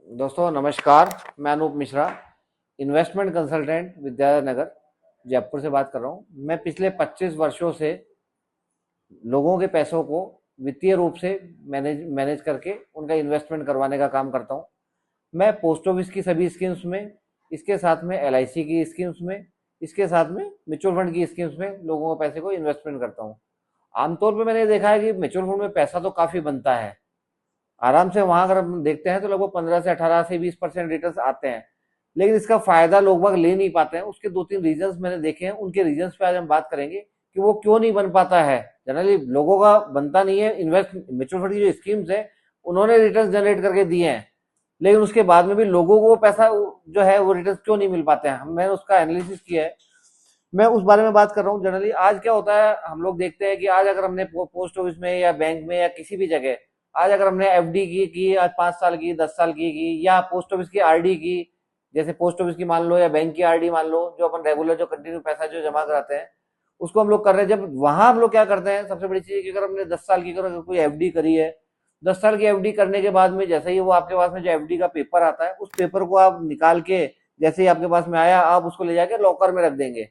दोस्तों नमस्कार। मैं अनूप मिश्रा, इन्वेस्टमेंट कंसल्टेंट विद्यानगर जयपुर से बात कर रहा हूँ। मैं पिछले 25 वर्षों से लोगों के पैसों को वित्तीय रूप से मैनेज मैनेज करके उनका इन्वेस्टमेंट करवाने का काम करता हूँ। मैं पोस्ट ऑफिस की सभी स्कीम्स में, इसके साथ में एलआईसी की स्कीम्स में, इसके साथ में म्यूचुअल फंड की स्कीम्स में लोगों के पैसे को इन्वेस्टमेंट करता हूँ। आमतौर पर मैंने देखा है कि म्यूचुअल फंड में पैसा तो काफ़ी बनता है, आराम से वहां अगर हम देखते हैं तो लगभग 15 से 18 से 20% रिटर्न आते हैं, लेकिन इसका फायदा लोग बाग ले नहीं पाते हैं। उसके दो तीन रीजंस मैंने देखे हैं, उनके रीजंस पे आज हम बात करेंगे कि वो क्यों नहीं बन पाता है। जनरली लोगों का बनता नहीं है। इन्वेस्ट म्यूचुअल फंड की जो स्कीम्स है उन्होंने रिटर्न जनरेट करके दिए हैं, लेकिन उसके बाद में भी लोगों को वो पैसा जो है वो रिटर्न क्यों नहीं मिल पाते हैं, मैंने उसका एनालिसिस किया है। मैं उस बारे में बात कर रहा हूँ। जनरली आज क्या होता है, हम लोग देखते हैं कि आज अगर हमने पोस्ट ऑफिस में या बैंक में या किसी भी जगह आज अगर हमने एफडी की आज 5 साल की 10 साल की या पोस्ट ऑफिस की आरडी की, जैसे पोस्ट ऑफिस की मान लो या बैंक की आरडी मान लो, जो अपन रेगुलर जो कंटिन्यू पैसा जो जमा कराते हैं उसको हम लोग कर रहे हैं। जब वहां हम लोग क्या करते हैं, सबसे बड़ी चीज कि अगर हमने 10 साल की अगर कोई एफडी करी है, 10 साल की एफडी करने के बाद में जैसे ही वो आपके पास में जो एफडी का पेपर आता है उस पेपर को आप निकाल के, जैसे ही आपके पास में आया आप उसको ले जाके लॉकर में रख देंगे।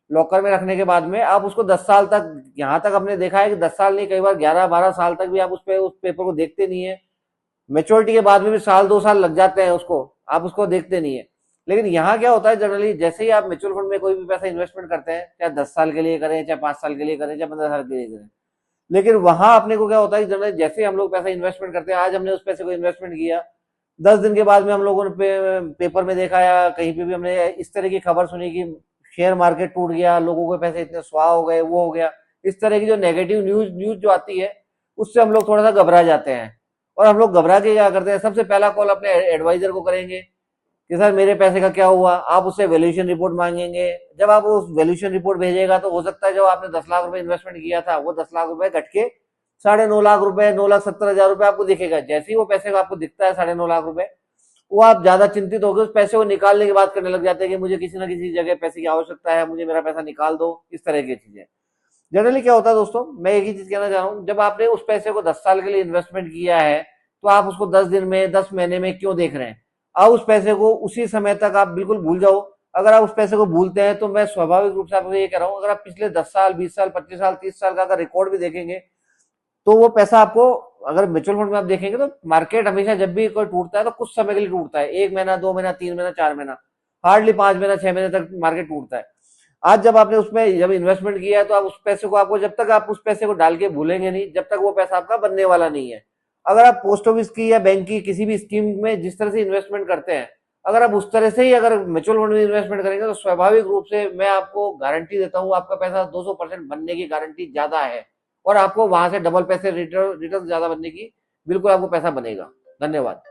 लॉकर में रखने के बाद में आप उसको 10 साल तक, यहाँ तक हमने देखा है कि 10 साल नहीं, कई बार 11-12 साल तक भी आप उस पेपर को देखते नहीं है। मेच्योरिटी के बाद में भी साल 2 साल लग जाते हैं उसको, आप उसको देखते नहीं है। लेकिन यहाँ क्या होता है, जनरली जैसे ही आप म्यूचुअल फंड में कोई भी पैसा इन्वेस्टमेंट करते हैं, चाहे 10 साल के लिए करें, चाहे 5 साल के लिए करें, चाहे 15 साल के लिए करें, लेकिन वहां अपने को क्या होता है, जनरली जैसे ही हम लोग पैसा इन्वेस्टमेंट करते हैं, आज हमने उस पैसे को इन्वेस्टमेंट किया, 10 दिन के बाद में हम लोगों ने पेपर में देखा या कहीं पे भी हमने इस तरह की खबर सुनी कि शेयर मार्केट टूट गया, लोगों के पैसे इतने स्वाह हो गए, वो हो गया। इस तरह की जो नेगेटिव न्यूज न्यूज जो आती है उससे हम लोग थोड़ा सा घबरा जाते हैं। और हम लोग घबरा के क्या करते हैं, सबसे पहला कॉल अपने एडवाइजर को करेंगे कि सर मेरे पैसे का क्या हुआ। आप उससे वैल्यूएशन रिपोर्ट मांगेंगे। जब आप उस वैल्यूएशन रिपोर्ट भेजेगा तो हो सकता है जो आपने 10 लाख रुपए इन्वेस्टमेंट किया था वो 10 लाख रुपए घट के 9.5 लाख रुपए, 9,70,000 रुपए आपको दिखेगा। जैसे ही वो पैसे का आपको दिखता है 9.5 लाख रुपए, वो आप ज्यादा चिंतित हो गए, उस पैसे को निकालने की बात करने लग जाते हैं कि मुझे किसी ना किसी जगह पैसे की आवश्यकता है, मुझे मेरा पैसा निकाल दो, इस तरह की चीजें। जनरली क्या होता है दोस्तों, मैं एक ही चीज कहना चाह रहा हूँ, जब आपने उस पैसे को 10 साल के लिए इन्वेस्टमेंट किया है तो आप उसको 10 दिन में, 10 महीने में क्यों देख रहे हैं। आप उस पैसे को उसी समय तक आप बिल्कुल भूल जाओ। अगर आप उस पैसे को भूलते हैं तो मैं स्वाभाविक रूप से आपको ये कह रहा हूँ, अगर आप पिछले 10 साल, 20 साल, 25 साल, 30 साल का अगर रिकॉर्ड भी देखेंगे तो वो पैसा आपको, अगर म्यूचुअल फंड में आप देखेंगे तो मार्केट हमेशा जब भी कोई टूटता है तो कुछ समय के लिए टूटता है, 1 महीना, 2 महीना, 3 महीना, 4 महीना, हार्डली 5 महीना, 6 महीने तक मार्केट टूटता है। आज जब आपने उसमें जब इन्वेस्टमेंट किया है तो आप उस पैसे को, आपको जब तक आप उस पैसे को डाल के भूलेंगे नहीं, जब तक वो पैसा आपका बनने वाला नहीं है। अगर आप पोस्ट ऑफिस की या बैंक की किसी भी स्कीम में जिस तरह से इन्वेस्टमेंट करते हैं, अगर आप उस तरह से ही अगर म्यूचुअल फंड में इन्वेस्टमेंट करेंगे तो स्वाभाविक रूप से मैं आपको गारंटी देता हूँ, आपका पैसा 200% बनने की गारंटी ज्यादा है। और आपको वहां से डबल पैसे रिटर्न ज्यादा बनने की, बिल्कुल आपको पैसा बनेगा। धन्यवाद।